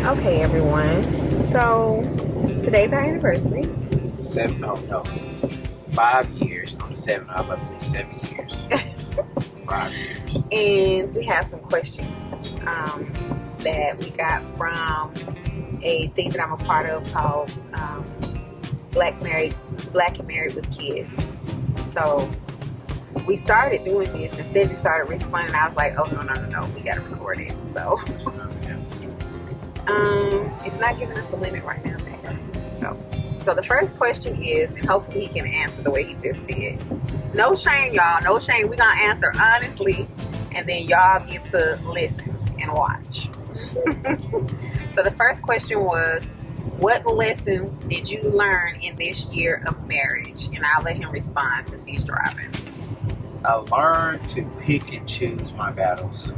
Okay, everyone. So today's our anniversary, 5 years on the 7th. I was about to say 7 years. 5 years. and we have some questions that we got from a thing that I'm a part of called Black and Married with Kids. So we started doing this, and Cedric started responding. I was like, "Oh no, we gotta record it." So it's not giving us a limit right now, man. So the first question is, and hopefully he can answer the way he just did. No shame, y'all. No shame. We're gonna answer honestly, and then y'all get to listen and watch. So the first question was, what lessons did you learn in this year of marriage? And I'll let him respond since he's driving. I learned to pick and choose my battles.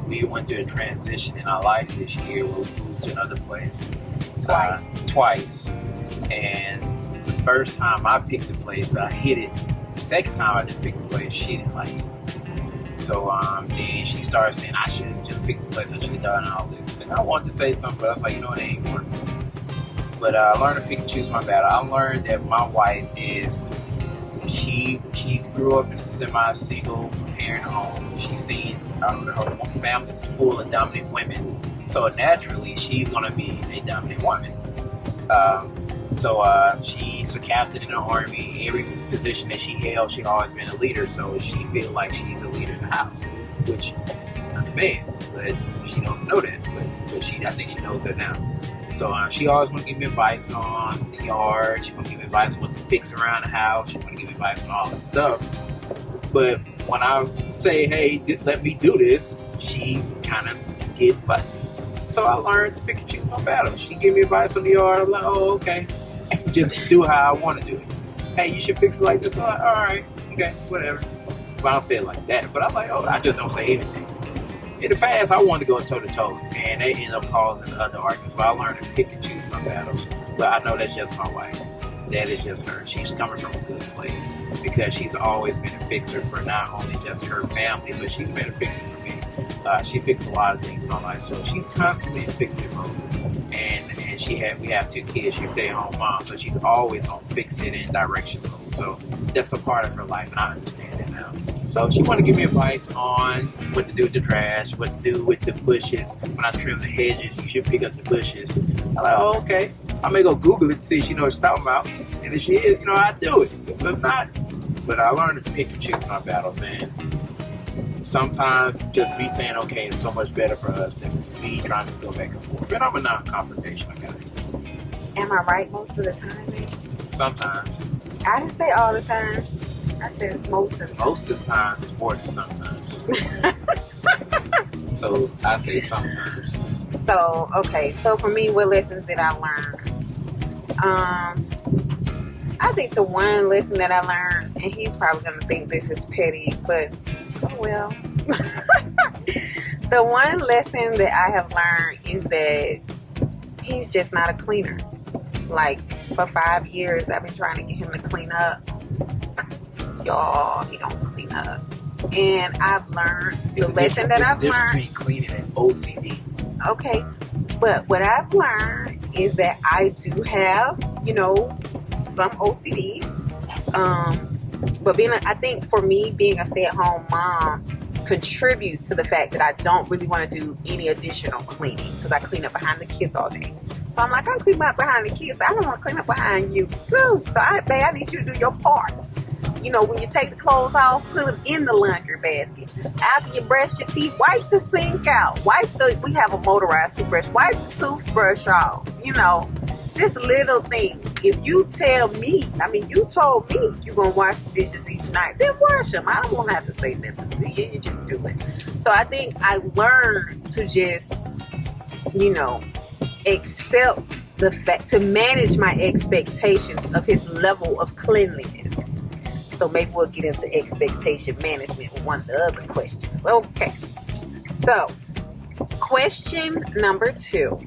We went through a transition in our life this year where we moved to another place. Twice. And the first time I picked a place, I hit it. The second time I just picked a place, she didn't like it. So then she started saying I should have just picked the place, I should have done all this. And I wanted to say something, but I was like, it ain't worth it. But I learned to pick and choose my battle. I learned that my wife is, she grew up in a semi-single parent home. She's seen her family's full of dominant women. So naturally, she's going to be a dominant woman. She's a captain in the army. Every position that she held, she's always been a leader. So she feels like she's a leader in the house, which not a man, but she don't know that. But I think she knows that now. So she always want to give me advice on the yard. She want to give me advice on what to fix around the house. She want to give me advice on all the stuff. But when I say, hey, let me do this, she kind of get fussy. So I learned to pick and choose my battles. She give me advice on the yard. I'm like, oh, okay. Just do how I want to do it. Hey, you should fix it like this. I'm like, all right, okay, whatever. But I don't say it like that. But I'm like, oh, I just don't say anything. In the past, I wanted to go toe-to-toe, and they end up causing other arguments. But I learned to pick and choose my battles. But I know that's just my wife. That is just her. She's coming from a good place because she's always been a fixer for not only just her family, but she's been a fixer for me. She fixed a lot of things in my life, so she's constantly in fixing mode. And we have 2 kids. She's a stay-at-home mom, so she's always on fix-it and direction mode. So that's a part of her life, and I understand that now. So she wanted to give me advice on what to do with the trash, what to do with the bushes. When I trim the hedges, you should pick up the bushes. I'm like, oh, okay. I may go Google it to see if she knows what she's talking about. And if she is, I do it. If not, but I learned to pick and choose my battles. And sometimes just me saying, okay, it's so much better for us than me trying to go back and forth. But I'm a non-confrontational guy. Am I right most of the time, man? Sometimes. I didn't say all the time. I said most of the time. Most of the time is more than sometimes. So I say sometimes. So, okay. So for me, what lessons did I learn? I think the one lesson that I learned, and he's probably going to think this is petty, but oh well. The one lesson that I have learned is that he's just not a cleaner. Like, for 5 years, I've been trying to get him to clean up. Y'all, he don't clean up. And I've learned the lesson that I've learned. Between cleaning and OCD. Okay, but what I've learned is that I do have, some OCD. But I think for me, being a stay-at-home mom contributes to the fact that I don't really want to do any additional cleaning because I clean up behind the kids all day. So I'm like, I'm cleaning up behind the kids. I don't want to clean up behind you too. So I need you to do your part. When you take the clothes off, put them in the laundry basket. After you brush your teeth, wipe the sink out. We have a motorized toothbrush. Wipe the toothbrush off. Just little things. If you tell me, you told me you're going to wash the dishes each night, then wash them. I don't want to have to say nothing to you. You just do it. So I think I learned to just, accept the fact, to manage my expectations of his level of cleanliness. So maybe we'll get into expectation management with one of the other questions. Okay. So, question number 2.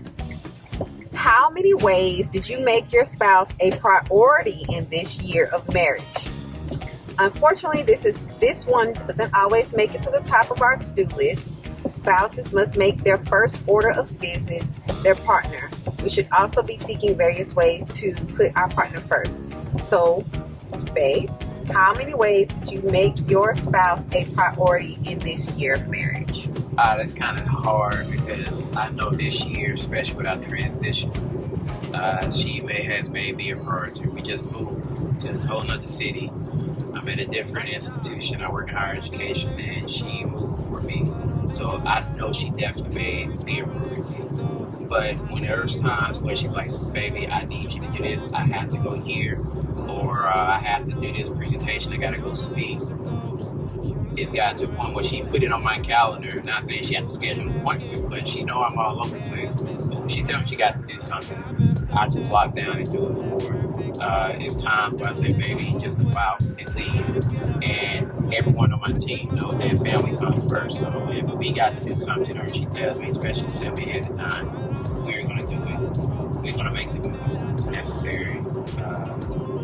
How many ways did you make your spouse a priority in this year of marriage? Unfortunately, this one doesn't always make it to the top of our to-do list. Spouses must make their first order of business their partner. We should also be seeking various ways to put our partner first. So, babe, how many ways did you make your spouse a priority in this year of marriage? That's kind of hard because I know this year, especially with our transition, she has made me a priority. We just moved to a whole other city. I'm in a different institution. I work in higher education, and she moved for me. So I know she definitely made me a priority. But when there's times where she's like, baby, I need you to do this, I have to go here, or I have to do this presentation, I gotta go speak. It's got to a point where she put it on my calendar. Not saying she had to schedule an appointment, but she know I'm all over the place. But when she tells me she got to do something, I just lock down and do it for her. It's times where I say, baby, just go out and leave. And everyone on my team know that family comes first. So if we got to do something, or she tells me, especially if she tells me ahead of time, we're going to do it. We're going to make the moves necessary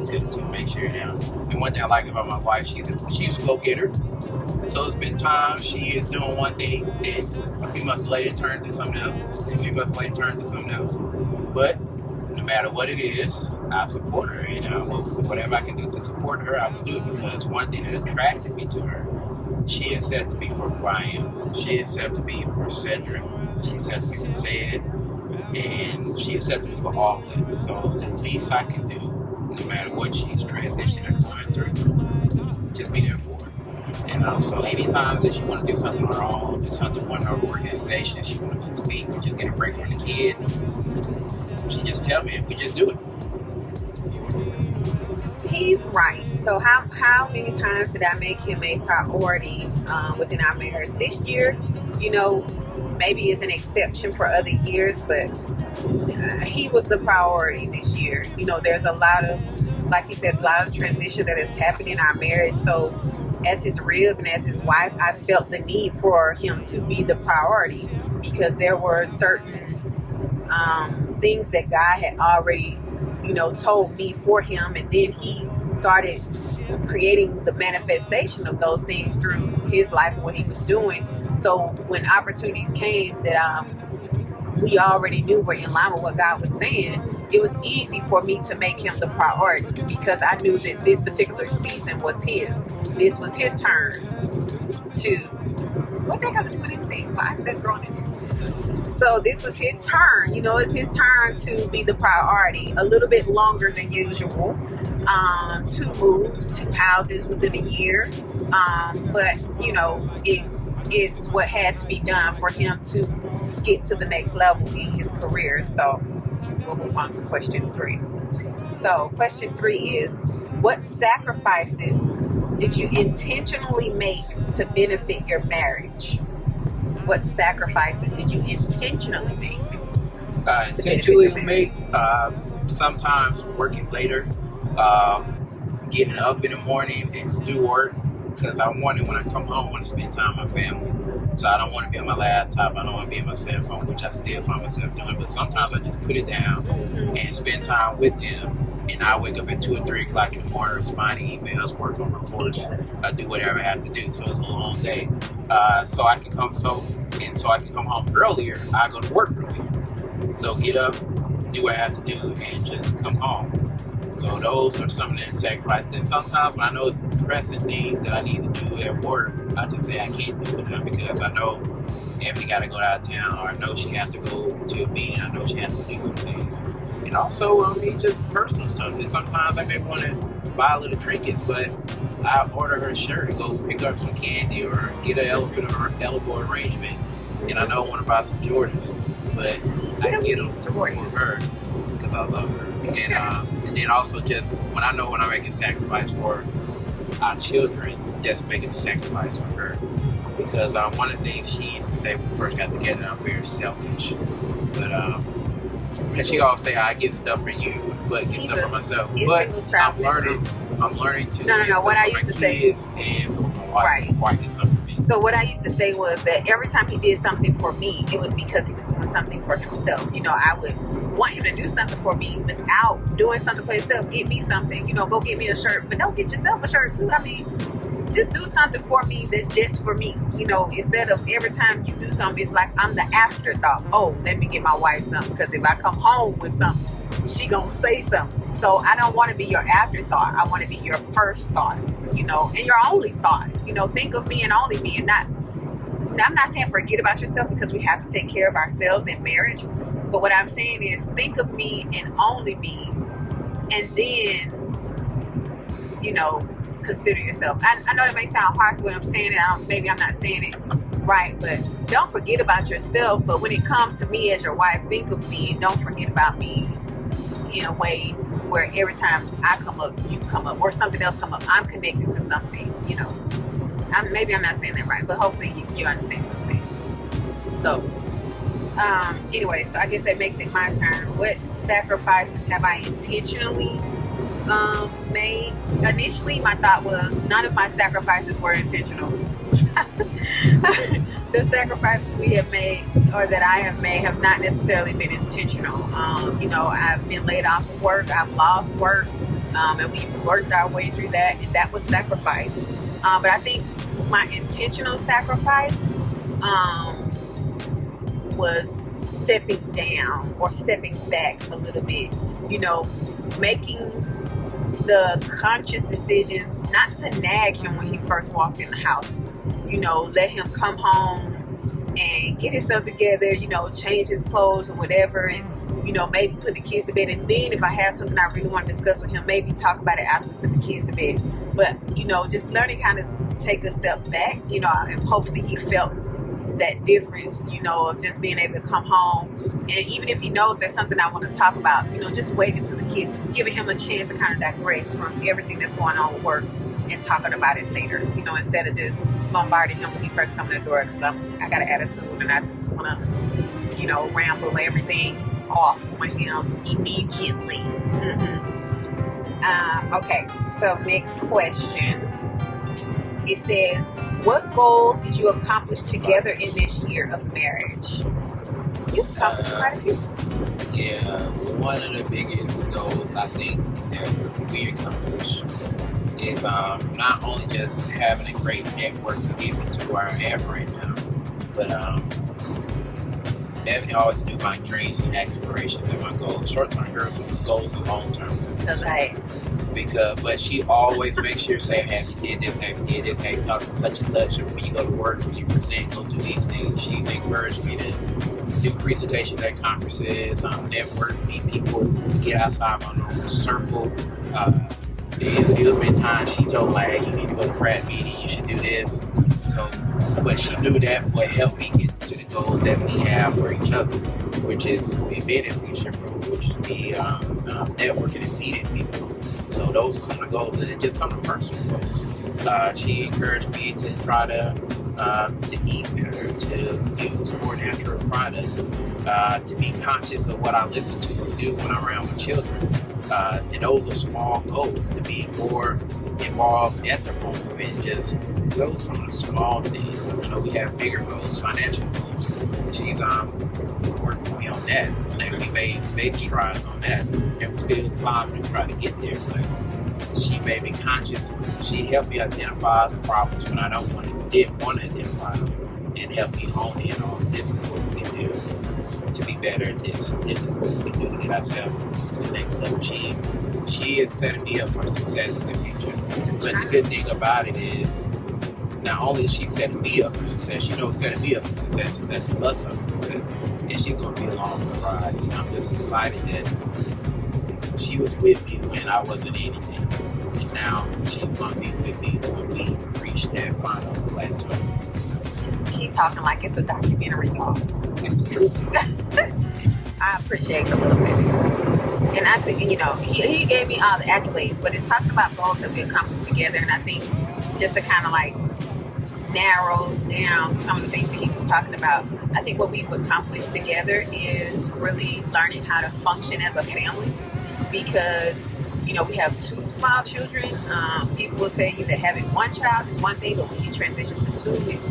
to make sure now. And one thing I like about my wife, she's a go-getter. So it's been times she is doing one thing, then a few months later turn to something else, and a few months later turn to something else. But no matter what it is, I support her, and whatever I can do to support her, I will do it, because one thing that attracted me to her, she accepted me for who I am. She accepted me for Cedric. She accepted me for Sid, and she accepted me for all of it. So the least I can do, no matter what she's transitioning or going through, just be there for her. And so anytime that she want to do something on her own, do something on her organization, she want to go speak, or just get a break from the kids, she just tell me, and we just do it. He's right. So how many times did I make him a priority within our marriage? This year, maybe it's an exception for other years, but he was the priority this year. There's a lot of, like he said, a lot of transition that is happening in our marriage. So as his rib and as his wife, I felt the need for him to be the priority, because there were certain things that God had already, told me for him, and then he started creating the manifestation of those things through his life and what he was doing. So when opportunities came that we already knew were in line with what God was saying, it was easy for me to make him the priority, because I knew that this particular season was his. This was his turn to, what they got to do with anything? Why is that thrown in there? So this was his turn. It's his turn to be the priority. A little bit longer than usual. 2 moves, 2 houses within a year. But it's what had to be done for him to get to the next level in his career. So we'll move on to question 3. So question 3 is, what sacrifices did you intentionally make to benefit your marriage? What sacrifices did you intentionally make? Sometimes working later, getting up in the morning and do work, because when I come home, I want to spend time with my family. So I don't want to be on my laptop. I don't want to be on my cell phone, which I still find myself doing. But sometimes I just put it down and spend time with them. And I wake up at 2 or 3 o'clock in the morning, respond to emails, work on reports. I do whatever I have to do. So it's a long day. So I can come home earlier. I go to work earlier. So get up, do what I have to do, and just come home. So those are some of the sacrifices. And sometimes when I know it's pressing things that I need to do at work, I just say I can't do it now, because I know Ebony got to go out of town, or I know she has to go to a meeting. I know she has to do some things. And also, just personal stuff. And sometimes I may want to buy a little trinkets, but I order her a shirt and go pick up some candy, or get an elbow arrangement. And I know I want to buy some Jordans, but I can get them for her because I love her. And then also, just when I make a sacrifice for our children, just making a sacrifice for her. Because one of the things she used to say when we first got together, I'm very selfish. But because she always say, I get stuff for you, but get stuff for myself. But I'm learning to get stuff what I for used my to say, kids and for my wife before I get something for me. So what I used to say was that every time he did something for me, it was because he was doing something for himself. I would want him to do something for me without doing something for himself. Get me something, go get me a shirt, but don't get yourself a shirt too. just do something for me that's just for me. Instead of every time you do something, it's like I'm the afterthought. Oh, let me get my wife something, because if I come home with something, she gonna say something. So I don't want to be your afterthought. I want to be your first thought, and your only thought. Think of me and only me, and not. I'm not saying forget about yourself, because we have to take care of ourselves in marriage. But what I'm saying is think of me and only me, and then, consider yourself. I know that may sound harsh the way I'm saying it. Maybe I'm not saying it right, but don't forget about yourself. But when it comes to me as your wife, think of me and don't forget about me in a way where every time I come up, you come up, or something else come up, I'm connected to something. Maybe I'm not saying that right, but hopefully you understand what I'm saying. So, anyway, so I guess that makes it my turn. What sacrifices have I intentionally made? Initially, my thought was none of my sacrifices were intentional. The sacrifices we have made, or that I have made, have not necessarily been intentional. I've been laid off of work, I've lost work, and we've worked our way through that, and that was sacrifice. But I think my intentional sacrifice was stepping down or stepping back a little bit, making the conscious decision not to nag him when he first walked in the house. Let him come home and get himself together, change his clothes or whatever, and maybe put the kids to bed. And then if I have something I really want to discuss with him, maybe talk about it after we put the kids to bed. But just learning how to take a step back, and hopefully he felt that difference, of just being able to come home, and even if he knows there's something I want to talk about, just waiting till the kid, giving him a chance to kind of digress from everything that's going on with work and talking about it later, instead of just bombarding him when he first comes in the door, because I got an attitude and I just want to, ramble everything off on him immediately. Okay, so next question. It says, what goals did you accomplish together in this year of marriage? You've accomplished quite a few. Yeah, one of the biggest goals I think that we accomplished is not only just having a great network to get me to where I am right now, but definitely always do my dreams and aspirations and my goals, short-term goals and long-term goals. But she always makes sure say, have you did this, have you did this, have you talked to such and such, or when you go to work, when you present, go do these things. She's encouraged me to do presentations at conferences, network, meet people, get outside my normal circle. There's been times she told me, like, hey, you need to go to frat meeting, you should do this. So, but she knew that would help me get to the goals that we have for each other, which is being in leadership role, which is me networking and meeting people. So those are some of the goals, and just some of the personal goals. She encouraged me to try to eat better, to use more natural products, to be conscious of what I listen to or do when I'm around my children. And those are small goals, to be more involved at the home and just those some of the small things. We have bigger goals, financial goals. She's working with me on that, and we made big strides on that, and we're still climbing to try to get there. But she made me conscious. She helped me identify the problems when I didn't want to identify them, and helped me hone in on this is what we can do to be better at this. This is what we can do to get ourselves to the next level. She is setting me up for success in the future. But the good thing about it is, not only is she setting me up for success, she knows setting me up for success, she's setting us up for success. And she's going to be along for the ride. I'm just excited that she was with me when I wasn't anything. And now she's going to be with me when we reach that final plateau. Keep talking like it's a documentary, y'all. It's the truth. I appreciate it a little bit. And I think, he gave me all the accolades, but it's talking about goals that we accomplished together. And I think just to kind of like narrow down some of the things that he was talking about, I think what we've accomplished together is really learning how to function as a family, because we have two small children. People will tell you that having one child is one thing, but when you transition to two, it's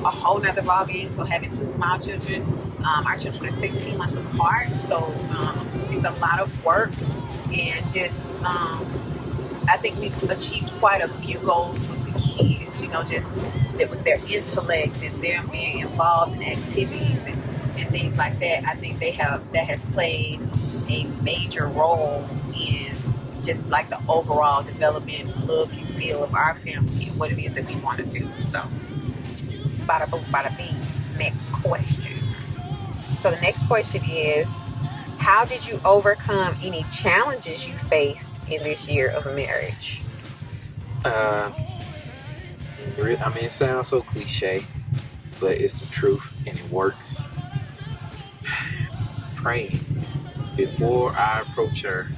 a whole nother ballgame. So having two small children, our children are 16 months apart, so it's a lot of work, and just I think we've achieved quite a few goals with the kids, just with their intellect and them being involved in activities and things like that. I think that has played a major role in just like the overall development, look and feel of our family and what it is that we want to do. So, bada boom, bada bing. Next question. So the next question is, how did you overcome any challenges you faced in this year of marriage? It sounds so cliche, but it's the truth and it works. Praying. Before I approach her,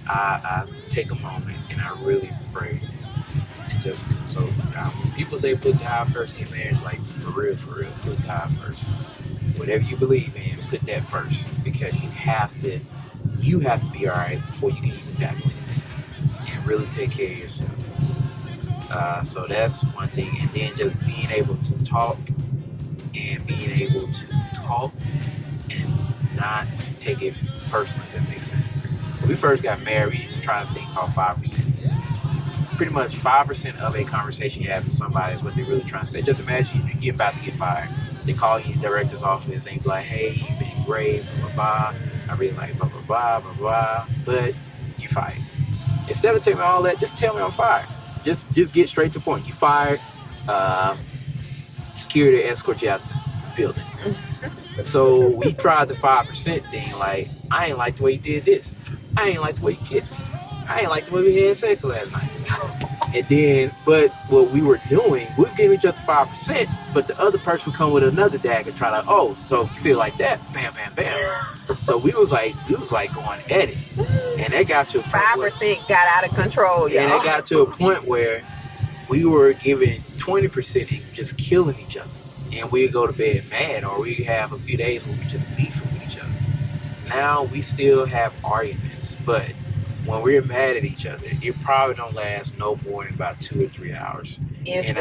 I take a moment and I really pray. And just so people say put God first in your marriage, like for real, put God first. Whatever you believe in, put that first, because you have to be alright before you can even tackle it and really take care of yourself. So that's one thing, and then just being able to talk and not take it personally, if that makes sense. When we first got married, we used to try this thing called 5%. Pretty much 5% of a conversation you have with somebody is what they're really trying to say. Just imagine you're about to get fired. They call you in the director's office and be like, hey, you've been great, blah, blah, blah. I really like blah, blah, blah, blah, blah. But you fired. Instead of telling me all that, just tell me I'm fired. Just get straight to the point. You fired. Security escort you out the building. So we tried the 5% thing. Like, I ain't like the way you did this. I ain't like the way you kissed me. I ain't like the way we had sex last night. And then, but what we were doing, we was giving each other 5%, but the other person would come with another dagger, try like, oh, so you feel like that? Bam, bam, bam. So we was like going at it, and that got to a 5% got out of control, y'all. And it got to a point where we were giving 20% and just killing each other, and we'd go to bed mad, or we'd have a few days where we just beefing with each other. Now we still have arguments, but when we're mad at each other, it probably don't last no more than about 2 or 3 hours. And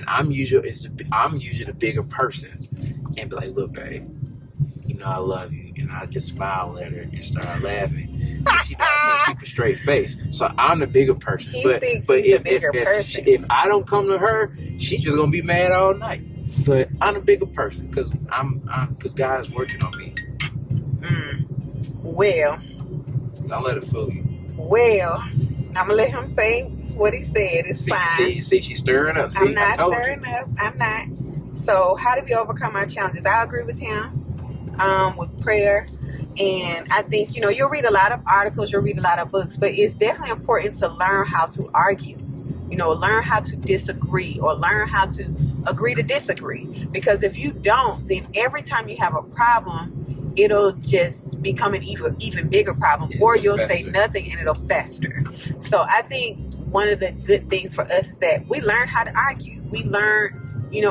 I'm usually the bigger person, and be like, look, babe, I love you, and I just smile at her and start laughing. And she can't keep a straight face, so I'm the bigger person. If I don't come to her, she's just gonna be mad all night. But I'm the bigger person because God is working on me. Well, don't let it fool you. Well, I'm gonna let him say what he said. It's fine. See, she's stirring up. See, I'm not stirring up. I'm not. So, how do we overcome our challenges? I agree with him with prayer. And I think, you'll read a lot of articles, you'll read a lot of books, but it's definitely important to learn how to argue. Learn how to disagree, or learn how to agree to disagree. Because if you don't, then every time you have a problem, it'll just become an even bigger problem, or you'll say nothing and it'll fester. So I think one of the good things for us is that we learn how to argue. We learn,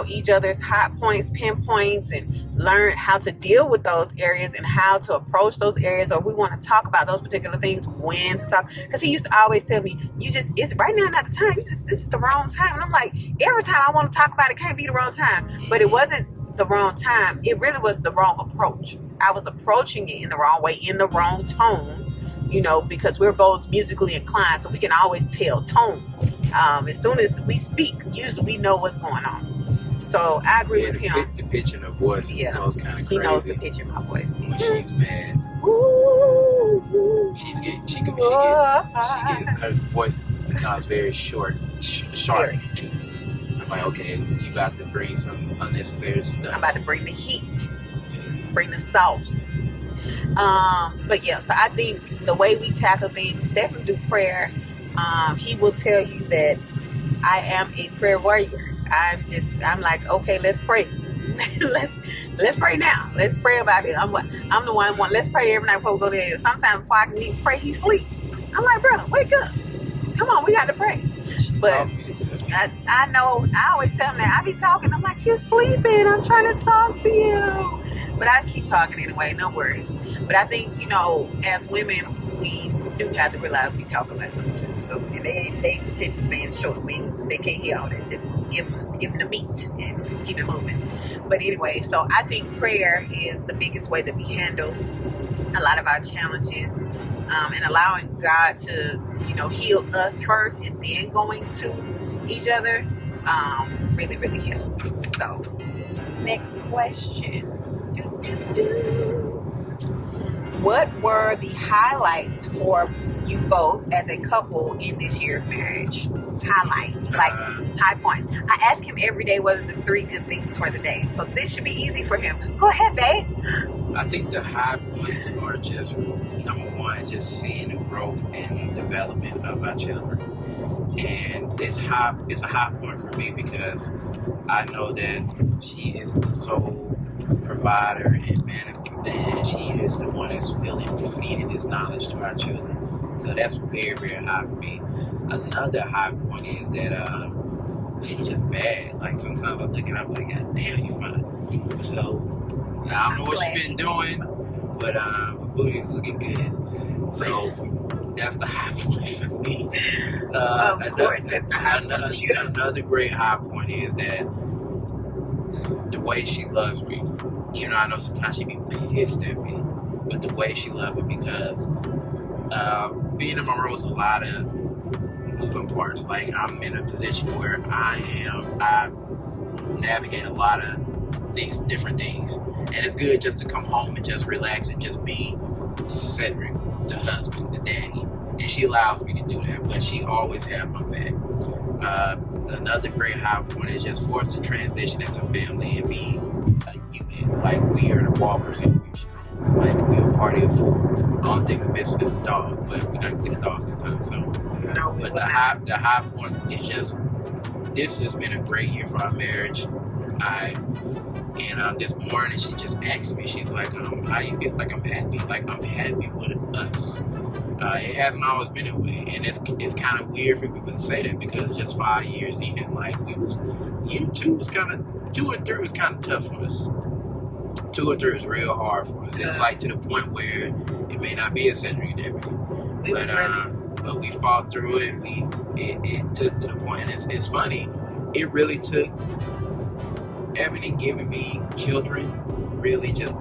each other's hot points, pinpoints, and learn how to deal with those areas and how to approach those areas, or we want to talk about those particular things, when to talk. Because he used to always tell me, it's right now not the time. This is the wrong time. And I'm like, every time I want to talk about it, can't be the wrong time. But it wasn't the wrong time. It really was the wrong approach. I was approaching it in the wrong way, in the wrong tone, because we're both musically inclined, so we can always tell tone. As soon as we speak, usually we know what's going on. So I agree with him. The pitch in her voice knows kind of crazy. He knows the pitch in my voice. When she's mad, her voice becomes very short, sharp. I'm like, okay, you about to bring some unnecessary stuff. I'm about to bring the heat, bring the sauce. But yeah, so I think the way we tackle things is definitely through prayer. He will tell you that I am a prayer warrior. I'm like, okay, let's pray. let's pray now. Let's pray about it. I'm the one. Let's pray every night before we go to bed. Sometimes before I can even pray, he sleep. I'm like, bro, wake up. Come on, we got to pray. But I know, I always tell him that. I be talking. I'm like, you're sleeping. I'm trying to talk to you. But I keep talking anyway. No worries. But I think, as women, we do have to realize we talk a lot sometimes. So they attention span's short. They can't hear all that. Just give them the meat and keep it moving. But anyway, so I think prayer is the biggest way that we handle a lot of our challenges, and allowing God to, heal us first, and then going to each other, really, really helped. So, next question. What were the highlights for you both as a couple in this year of marriage? Highlights, like high points. I ask him every day what are the 3 good things for the day. So this should be easy for him. Go ahead, babe. I think the high points are just, number one, just seeing the growth and development of our children. And it's a high point for me because I know that she is the sole provider and she is the one that's feeding this knowledge to our children. So that's very, very high for me. Another high point is that she's just bad. Like sometimes I look and I'm like, God damn, you fine. So I don't know what she's been doing, but her booty's looking good. So that's the high point for me. Of course, that's the high point for you. Another great high point is that the way she loves me. You know, I know sometimes she be pissed at me, but the way she loves me because being in Monroe is a lot of moving parts. Like I'm in a position where I navigate a lot of these different things, and it's good just to come home and just relax and just be Cedric, the husband, the daddy, and she allows me to do that. But she always has my back. Another great high point is just for us to transition as a family and be a unit. Like we are the Walkers and we're strong. Like we're a party of 4. The only thing we're missing is a dog, but we're not gonna get a dog in time soon. No, but the high point is just this has been a great year for our marriage. This morning she just asked me, she's like, how you feel? Like I'm happy. Like I'm happy with us. It hasn't always been that way, and it's kind of weird for people to say that because just 5 years in, like year 2 was kind of 2 and 3 was kind of tough for us. 2 and 3 was real hard for us. It was like to the point where it may not be a Cedric and everything, but we fought through it. It took to the point, and it's funny. It really took Ebony giving me children really just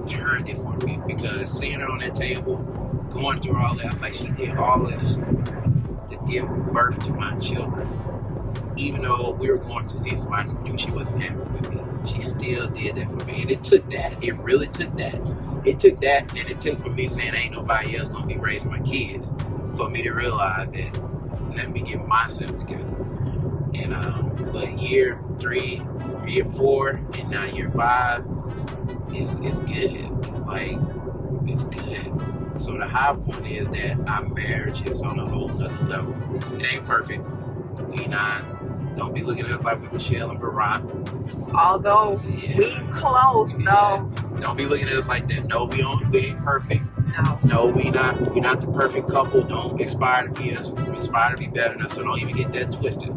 turned it for me because seeing her on that table, going through all that, it's like she did all this to give birth to my children. Even though we were going through seasons where I knew she wasn't happy with me, she still did that for me. And it took that. It really took that. It took that, and it took for me saying ain't nobody else gonna be raising my kids for me to realize that let me get myself together. And but year 3, year 4, and now year 5, it's good. It's like it's good. So the high point is that our marriage is on a whole other level. It ain't perfect. We not. Don't be looking at us like we Michelle and Barack. Although we close though. Don't be looking at us like that. No, we ain't perfect. No, we not the perfect couple. Don't aspire to be us. We aspire to be better than us. So don't even get that twisted.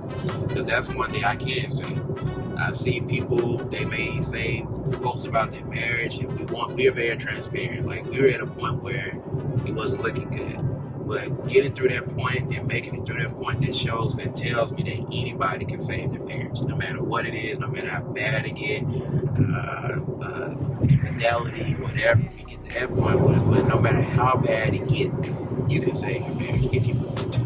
Because that's one thing I can say. I see people, they may say posts about their marriage, and we're very transparent. Like we were at a point where it wasn't looking good. But getting through that point and making it through that point that tells me that anybody can save their marriage, no matter what it is, no matter how bad it get, infidelity, whatever. We get to that point with it, but no matter how bad it get, you can save your marriage if you want to.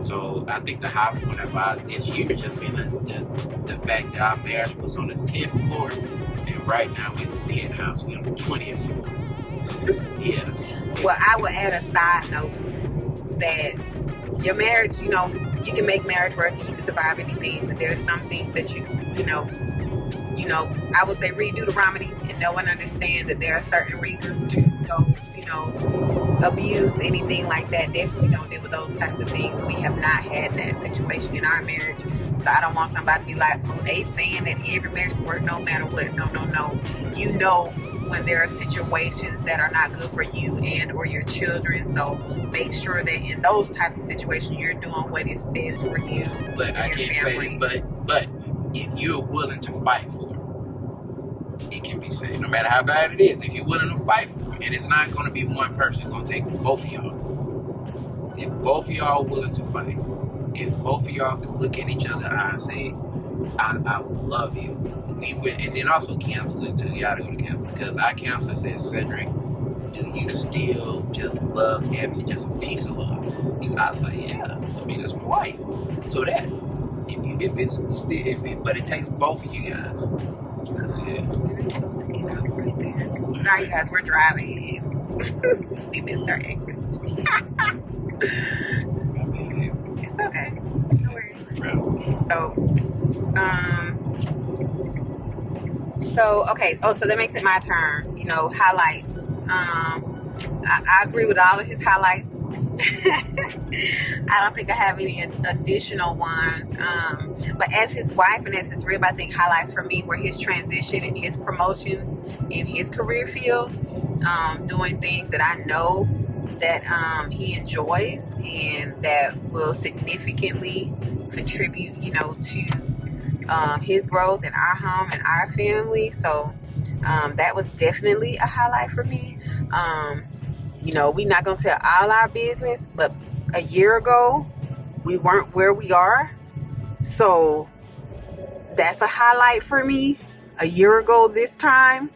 So I think the high point about this year has just been the fact that our marriage was on the 10th floor, and right now we're at the penthouse. We're on the 20th floor. Yeah. Well, I would add a side note that your marriage, you can make marriage work and you can survive anything, but there's some things that you I would say read Deuteronomy and know and understand that there are certain reasons to abuse, anything like that. Definitely don't deal with those types of things. We have not had that situation in our marriage, so I don't want somebody to be like, oh, they saying that every marriage can work no matter what. No. You know when there are situations that are not good for you and or your children, so make sure that in those types of situations you're doing what is best for you. But I can't say this, but if you're willing to fight for it, it can be saved. No matter how bad it is, if you're willing to fight for it, and it's not going to be one person, it's going to take both of y'all. If both of y'all are willing to fight, if both of y'all can look at each other and say, I love you. And then also cancel it too. You gotta go to cancel, because our counselor says, Cedric, do do you still just love having just a piece of love? I was like, yeah. I mean, that's my wife. So that but it takes both of you guys. Yeah. We're supposed to get out right there. Sorry, guys, we're driving. We missed our exit. It's okay. No worries. So okay. Oh, so that makes it my turn. You know, highlights. I agree with all of his highlights. I don't think I have any additional ones. But as his wife and as his rib, I think highlights for me were his transition and his promotions in his career field, doing things that I know that he enjoys and that will significantly contribute, you know, to his growth in our home and our family. So that was definitely a highlight for me. You know, we're not going to tell all our business, but a year ago, we weren't where we are. So that's a highlight for me. A year ago this time,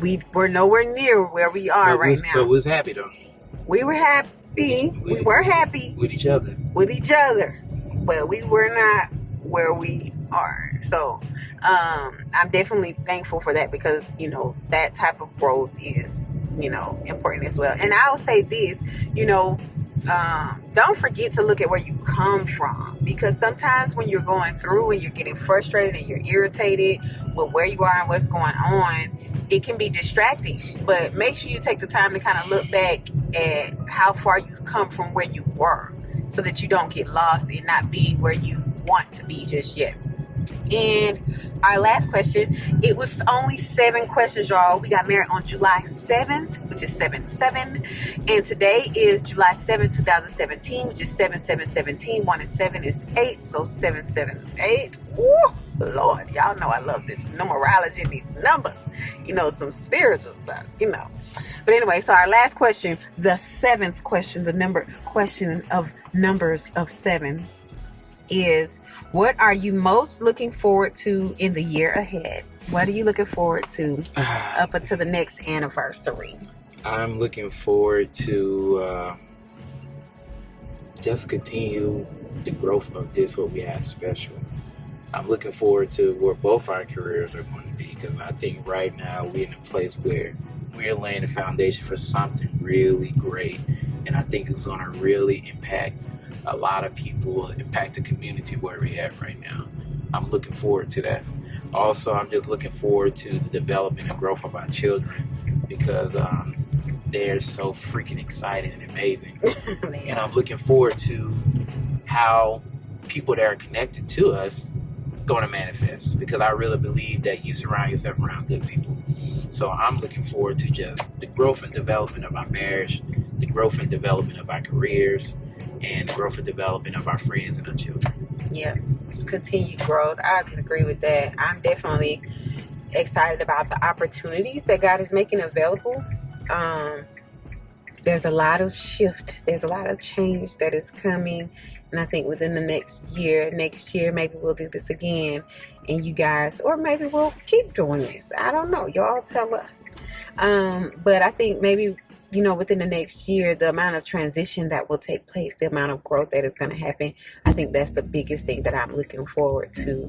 we were nowhere near where we are right now. But we was happy, though. We were happy. We were happy. With each other. With each other. But we were not where we are. So I'm definitely thankful for that because, you know, that type of growth is, you know, important as well. And I will say this, you know, don't forget to look at where you come from, because sometimes when you're going through and you're getting frustrated and you're irritated with where you are and what's going on, it can be distracting. But make sure you take the time to kind of look back at how far you've come from where you were, so that you don't get lost in not being where you want to be just yet. And our last question, it was only 7 questions, y'all. We got married on July 7th, which is 7-7. And today is July 7th, 2017, which is 7-7-17. 1 and 7 is 8, so 7-7-8. Woo, Lord, y'all know I love this numerology and these numbers. You know, some spiritual stuff, you know. But anyway, so our last question, the 7th question, the question of numbers of 7, is what are you most looking forward to in the year ahead? What are you looking forward to up until the next anniversary? I'm looking forward to just continue the growth of this, what we have special. I'm looking forward to where both our careers are going to be, because I think right now we're in a place where we're laying the foundation for something really great, and I think it's going to really impact a lot of people, impact the community where we're at right now. I'm looking forward to that. Also, I'm just looking forward to the development and growth of our children, because they're so freaking exciting and amazing. And I'm looking forward to how people that are connected to us going to manifest, because I really believe that you surround yourself around good people. So I'm looking forward to just the growth and development of our marriage, the growth and development of our careers, and the growth and development of our friends and our children. Yeah, continued growth. I can agree with that. I'm definitely excited about the opportunities that God is making available. There's a lot of shift. There's a lot of change that is coming. And I think within the next year, maybe we'll do this again. And you guys, or maybe we'll keep doing this. I don't know. Y'all tell us. But I think maybe, you know, within the next year, the amount of transition that will take place, the amount of growth that is going to happen, I think that's the biggest thing that I'm looking forward to.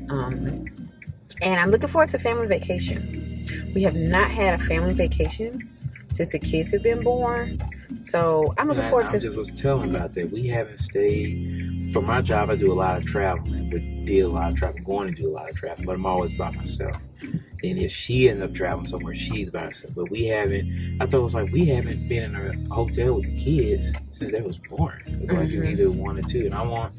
And I'm looking forward to family vacation. We have not had a family vacation since the kids have been born. So I'm looking forward to... I just was telling about that. We haven't stayed... For my job, I do a lot of traveling. We did a lot of travel, going to do a lot of traveling, but I'm always by myself. And if she ends up traveling somewhere, she's by herself. But we haven't... I thought it was like, we haven't been in a hotel with the kids since they was born. It's like it's either 1 or 2. And I want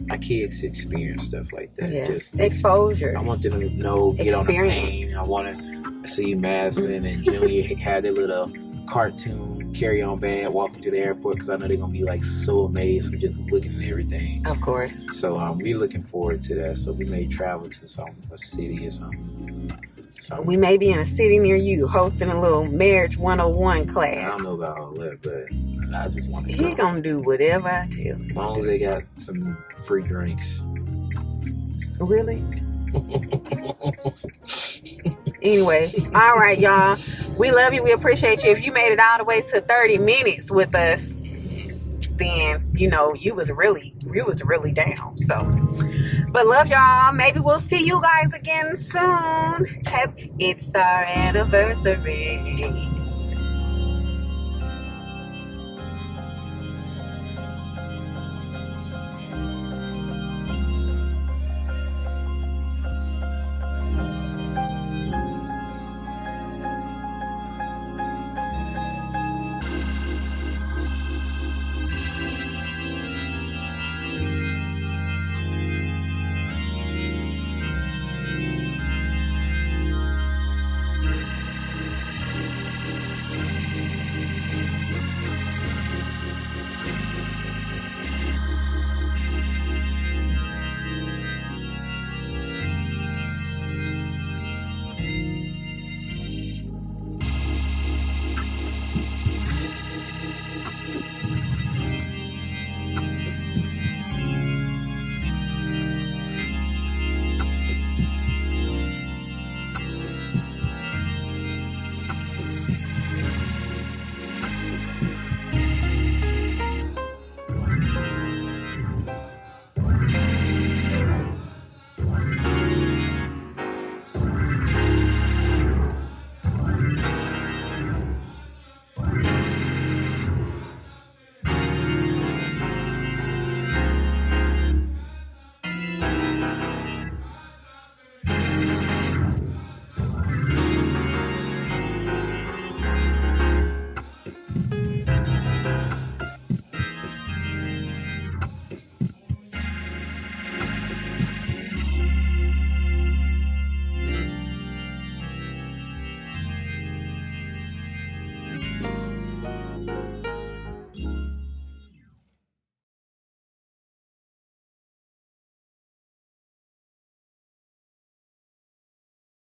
my kids to experience stuff like that. Yeah. Just exposure. I want them to know, get on the plane. I want to see Madison, and you know, you have their little cartoon carry-on bag walking through the airport, because I know they're gonna be like so amazed for just looking at everything. Of course. So we're looking forward to that. So we may travel to a city or something. So we may be in a city near you hosting a little marriage 101 class. I don't know about all that, but I just want to. He gonna do whatever I tell him. As long as they got some free drinks. Really? Anyway, all right, y'all. We love you. We appreciate you. If you made it all the way to 30 minutes with us, then you was really down. So, but love y'all. Maybe we'll see you guys again soon. It's our anniversary.